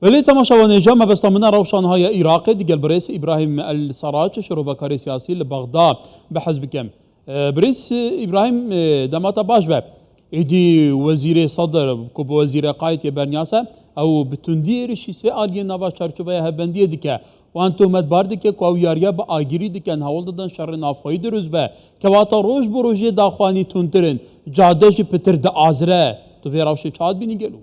ولی تماشاوانێژە مەبەستەمەە ڕەوشانهای عێراقی دیگەل برێس ئیبراهیم ئەلسەراج شەڕۆبەکاری سیاسی لە بەغدا بەحەز بکەم. برێس ئیبراهیم دەماتە باش بە ئیدی وەزیرê سەدر ku bi wezîrê qayîtiyê berniyase ew bi tundî êrişî sê aliyên nava çarçoveya hevbendiyê dike wan tohmetbar dike ku ew yariya bi agirî dikin hewl didin şerê navxweyî dirûz be kevata roj bi rojê daxwanî tundtirin cade jî pitir diazire tu vê rewşê çahat bînî gelo.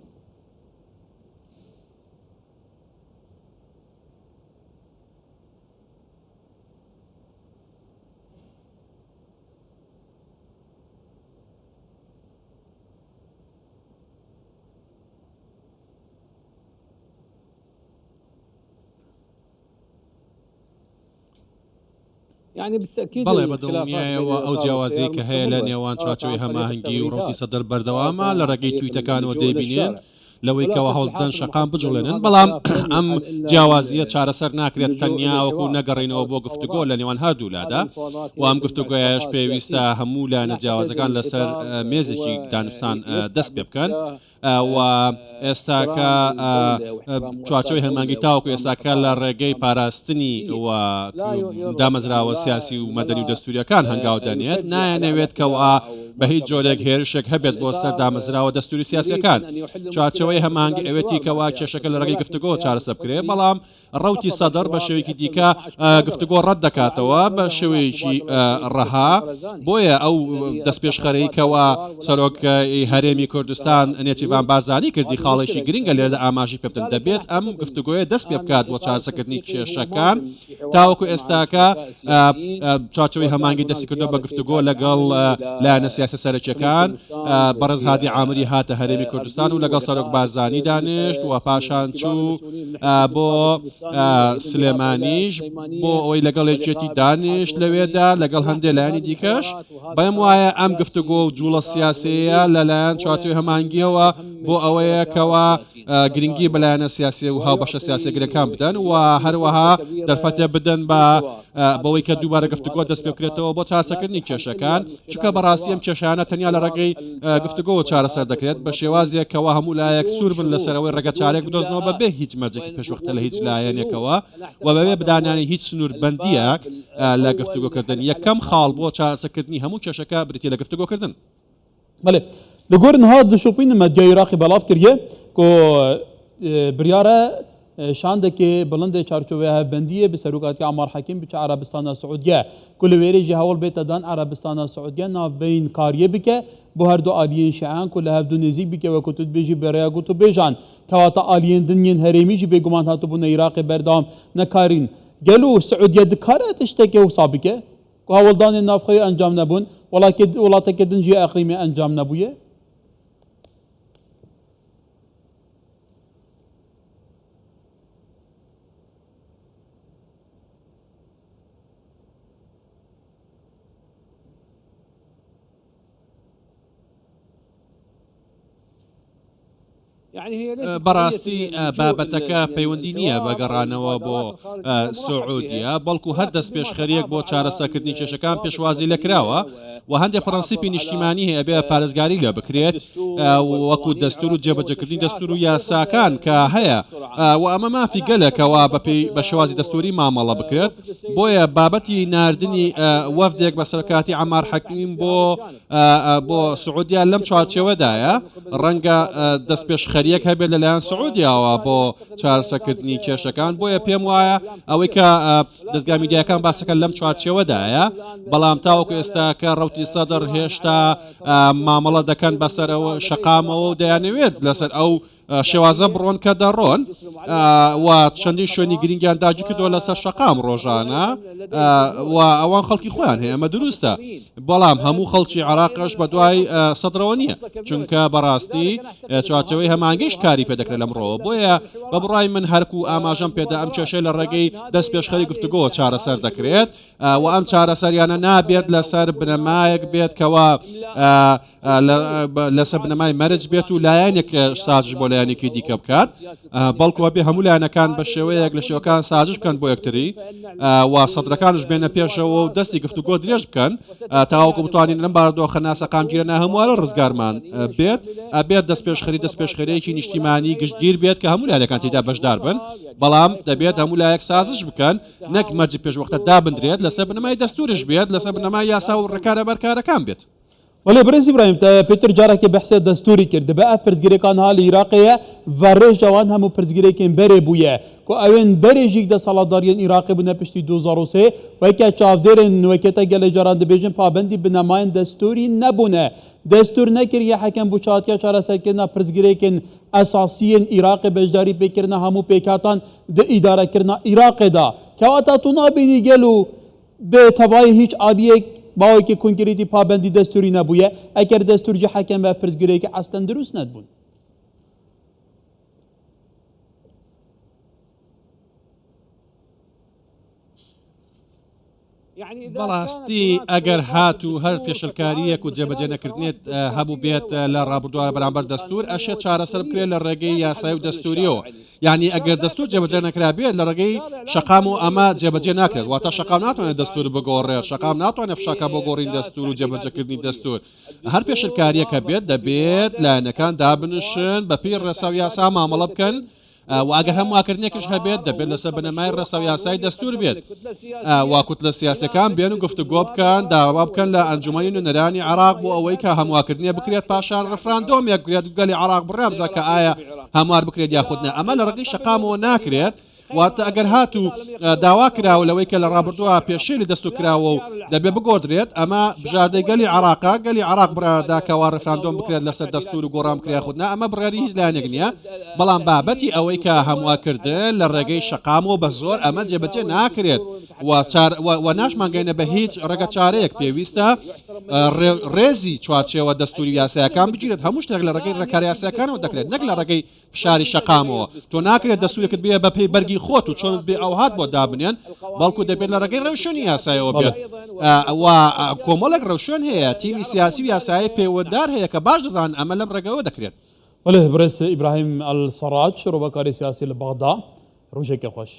بەڵێ بەدڵنیایەوە ئەو جیاوازەی کە هەیە لە نێوان چاچەوەی هەماهەنگی و ڕوتی سەدر بەردەوامە لە ڕێگەی تویتەکانەوە دەیبینێن لەوەی کەەوە هەوڵدەن شەقام بجوڵێنن بەڵام ئەم جیاوازیە چارەسەر ناکرێت تەنیاوەکو نەگەڕێنەوە بۆ گفتوگۆ لە نێوان هەردوولادا و ئەم گفتوگۆیش پێویستە هەموو لایەنە جیاوازەکان لەسەر مێزێکی دانوستان دەست پێ بکەن و ئێستاکە چوارچەوەی هەمانگی تاوەکو ئێستاکە لە ڕێگەی پاراستنی و دامەزراوە سیاسی و مەدەنی و دەستوریەکان هەنگاو دەنێت نایەنەوێت کەوا بە هیچ جۆرێک هێرشێک هەبێت بۆ سەر دامەزراوە دەستوری سیاسیەکان چوارچەوەی هەمانگی ئەوێتی کەوا کێشەکە لە ڕێگەی گفتوگۆ چارەسەر بکرێت بەڵام ڕەوتی سەدر بە شێوەیەکی دیکە گفتوگۆ ڕەت دەکاتەوە بە شێوەیەکی ڕەها بۆیە ئەو دەستپێشخەرەی کەوا سەرۆکای هەرێمی کوردستان نێچیڤان بارزانی کردی خاڵێکی گرنگە لێرە ئاماژی پێ بدەن دەبێت ئەم گفتوگۆیە دەست پێ بکات بۆ چارەسەرکردنی کێشەکان تاوەکو ئێستاکە چارچەوەی هەمانگی دەستی کردو بە گفتوگۆ لەگەڵ لایەنە سیاسە سەرەکیەکان بەڕێز هادی عامری هاتە هەرێمی کوردستان و لەگەڵ سەرۆک بارزانی دانیشت و پاشان چوو بۆ سلێمانیش بۆ ئەوەی لەگەڵ یەکێتی دانیشت لەوێدا لەگەڵ هەندێک لایەنی دیکەش بەم وایە ئەم گفتوگۆ و جوڵە سیاسەیە لەلایەن چوارچەوەی هەمانگیەوە بۆ ئەوەیە کەوا گرنگی بەلایەنە سیاسی و هاوبەشە سیاسی گرەکان بدەن و هەروەها دەرفەتە بدەن بەوەی کە دووبارە گفتوگۆ دەست پێ بکرێتەوە بۆ چارەسەرکردنی کێشەکان چونکە بەڕاستی ئەم کێشانە تەنیا لە ڕێگەی گفتوگۆ چارەسەر دەکرێت بە شێوازێک کەوا هەموو لایەک سوور بن لەسەرەوەی ڕێگە چارێک بدۆزنەوە بەبێ هیچ مەرجێکی پێشوەختە لە هیچ لایەنێکەوە و بەبێ بدانانی هیچ سنووربەندیەک لە گفتوگۆکردن یەکەم خاڵ بۆ چارەسەرکردنی هەموو کێشەکە بریتە لە گفتوگۆکردن. بەڵێ لەگۆر نها دشۆپینە مەدیای عێراقی بەڵاو کردیە کۆ بریارە شاندێکی بڵندی چارچۆوەیە هەڤبەندیە بە سەرۆکاتی عەمار حەکیم بچە عەرەبستانە سعودیە کو لە وێرەیەکی هەوڵ بێتە دان عەرەبستانە سعودیە ناوبەین کاریە بکە بۆ هەردوو ئالیین شیعان کو لە هەفتوو نزیک بکەوە کە تو بێژی بەڕێیا گوت و بێژان کەواتە ئالیین دنیین هەرێمیژی بێگومان هاتبوونە عێراقی بەردەوام نەکارین گەلو سعودیە دکارێت شتێکی وسا بکە کو هەوڵدانی نافخۆی ئەنجام نەبوون وڵاتێکی دنجی ئەقلیمی ئەنجام نەبوویە. بەڕاستی بابەتەکە پەیوەندی نییە بەگەڕانەوە بۆ سعودیە بەڵکو هەر دەست پێشخەریەک بۆ چارەسەرکردنی کێشەکان پێشوازی لەکراوە و هەندێک پرەنسیپی نیشتیمانی هەیە بێ پارێزگاری لێ بکرێت وەکو دەستور و جێبەجێکردنی دەستور و یاساکان کە هەیە و ئەمە مافی گەلێکەوە بە شێوازی دەستوری مامەڵە بکرێت بۆیە بابەتی ناردنی وەفدێک بە سەرکاتی عەمار حەکیم بۆ سعودیا لەم چوارچێوەدایە ڕەنگە دەست پێشخەریەک هەبێت لەلایەن سعودیاوە بۆ چارەسەرکردنی کێشەکان بۆیە پێم وایە ئەوەی کە دەستگا میدیاکان باسەکە لەم چوارچێوەدایە بەڵام تاوەکو ئێستاکە ڕەوتی سەدر هێشتا مامەڵە دەکەن بەسەرەوە شەقامەوە و دەیانەوێت لەسەر ئەو شێوازە بڕۆن کە دەڕۆن و چەندین شوێنی گرنگیان داگیر کردووە لەسەر شەقام ڕۆژانە و ئەوان خەڵکی خۆیان هەیە ئەمە دروستە بەڵام هەموو خەڵکی عێراقش بە دوای سەدرەوە نییە چونکە بەڕاستی چوارچەوەی هەمانگەیش کاری پێ دەکرێت لەمڕۆوە بۆیە بە بڕای من هەرکو ئاماژەم پێدا ئەم کێشەی لە ڕێگەی دەست پێشخەری گفتوگۆ چارەسەر دەکرێت و ئەم چارەسەریانە نابێت لەسەر بنەمایەک بێت کەوا لەسەر بنەمای مەرج بێت و لایەنێک سازش بۆ لایەنێکی دیکە بکات بەڵکوە بێ هەموو لایەنەکان بە شێوەیەک لە شێوەکان سازش بکەن بۆ یەکتری و سەدرەکانش بێنە پێشەوە و دەستی گفتوگۆ درێژ بکەن تاواوکو بتوانین لەم بارودۆخە ناسەقامگیرە هەموارە ڕزگارمان بێت دەست پێشخەرێکی نیشتیمانی گشتگیر بێت کە هەموو لایەنەکان تێدا بەشدار بن بەڵام دەبێت هەموو لایەک سازش بکەن نەک مەرجی پێشوەختە دابدرێت لەسەر بنەمای دەستورش بێت لەسەر بنەمای یاسا و ڕێکارە بەرکارەکان بێت. ولی برز ابراهیم تا پیتر جاره که بحث دستوری کرد به اف پرزگیری کان حال عراقیه و رج جوان همو پرزگیری کن بره بویه که اوین بره جیگ ده سالاداریان عراقی بنا پشتی 2003 و که چافدرن و که تا گله جاران دبیجن پابندی بنماین دستوری نبونه دستور نکریه حکم بوچات که چاره سکرنا پرزگیری کن اساسیین عراق بجداری بکرنا همو پیکاتان ده اداره کرنا عراق دا که واتا تو نابینی گلو به توای هیچ عادیه باوی که کنکریتی پابندی دستوری نبویه اگر دستور جه حکم و پرزگیری که اصلا درست ندبون بەڕاستی ئەگەر هات و هەر پێشلکاریەک و جێبەجێ نەکردنێت هەبوو بێت لە ڕابردووە بەرامبەر دەستور ئەشێت چارەسەر بکرێت لە ڕێگەی یاسای و دەستوریەوە یعنی ئەگەر دەستور جێبەجێ نەکرا بێت لە ڕێگەی شەقام و ئەمە جێبەجێ ناکرێت واتە شەقام ناتوانێت دەستور بگۆڕێت شەقام ناتوانێت فشاکە بۆ گۆڕین دەستور و جێبەجێکردنی دەستور هەر پێشلکاریەکە بێت دەبێت لایەنەکان دابنشن بە پێی ڕێسا و یاسا مامەڵە بکەن و ئەگەر هەمواکردنێکش هەبێت دەبێت لەسەر بنەمای ڕێسا و یاسای دەستور بێت واکوت لە سیاسەکان بێن و گفتوگۆ بکەن داوا بکەن لە ئەنجومەنی نوێنەرانی عراق بۆ ئەوەی کە هەمواکردنیە بکرێت پاشان ڕفراندۆمێک بکرێت گەلی عراق بڕابدا کە ئایا هەموار بکرێت یاخودنە ئەمە لە ڕێگەی شەقامەوە ناکرێت واتە ئەگەر هات و داوا کراوە لەوەی کە لە ڕابردووە پێشەی لە دەست و کراوە و دەبێ بگۆدرێت ئەمە بژاردەی گەلی عراقا گەلی عراق بڕادا کەوا ڕفراندۆم بکرێت لەسەر دەستور و گۆڕام کرا خودنا ئەمە بڕیاری هیچ لایەنێک نییە بەڵام بابەتی ئەوەی کە هەمواکردن لە ڕێگەی شەقامەوە بە زۆر ئەمە جێبەجێ ناکرێت و ناشمانگەینە بە هیچ ڕێگە چارەیەک پێویستە ڕێزی چوارچێوە دەستوری یاسایەکان بگیرێت هەموو شتێک لە ڕێگەی ڕێکاری یاسایەکانەوە دەکرێت نەک لە ڕێگەی فشاری شەقامەوە تۆ ناکرێت دەستورێکت بێ بە پێی بەرگی خۆت و چۆن بێ ئەو هات بۆ دابنێن بەڵکو دەبێت لە ڕێگەی ڕەوشنی یاسایەوە بێت کۆمەڵێک ڕەوشن هەیە تیمی سیاسی و یاسایی پەیوەنددار هەیە کە باش دەزانن ئەمە لەم ڕێگەوە دەکرێت. ولی برز ابراهیم السراج ڕۆبەکاری سیاسی لە بەغدا ڕۆژێکی خۆش.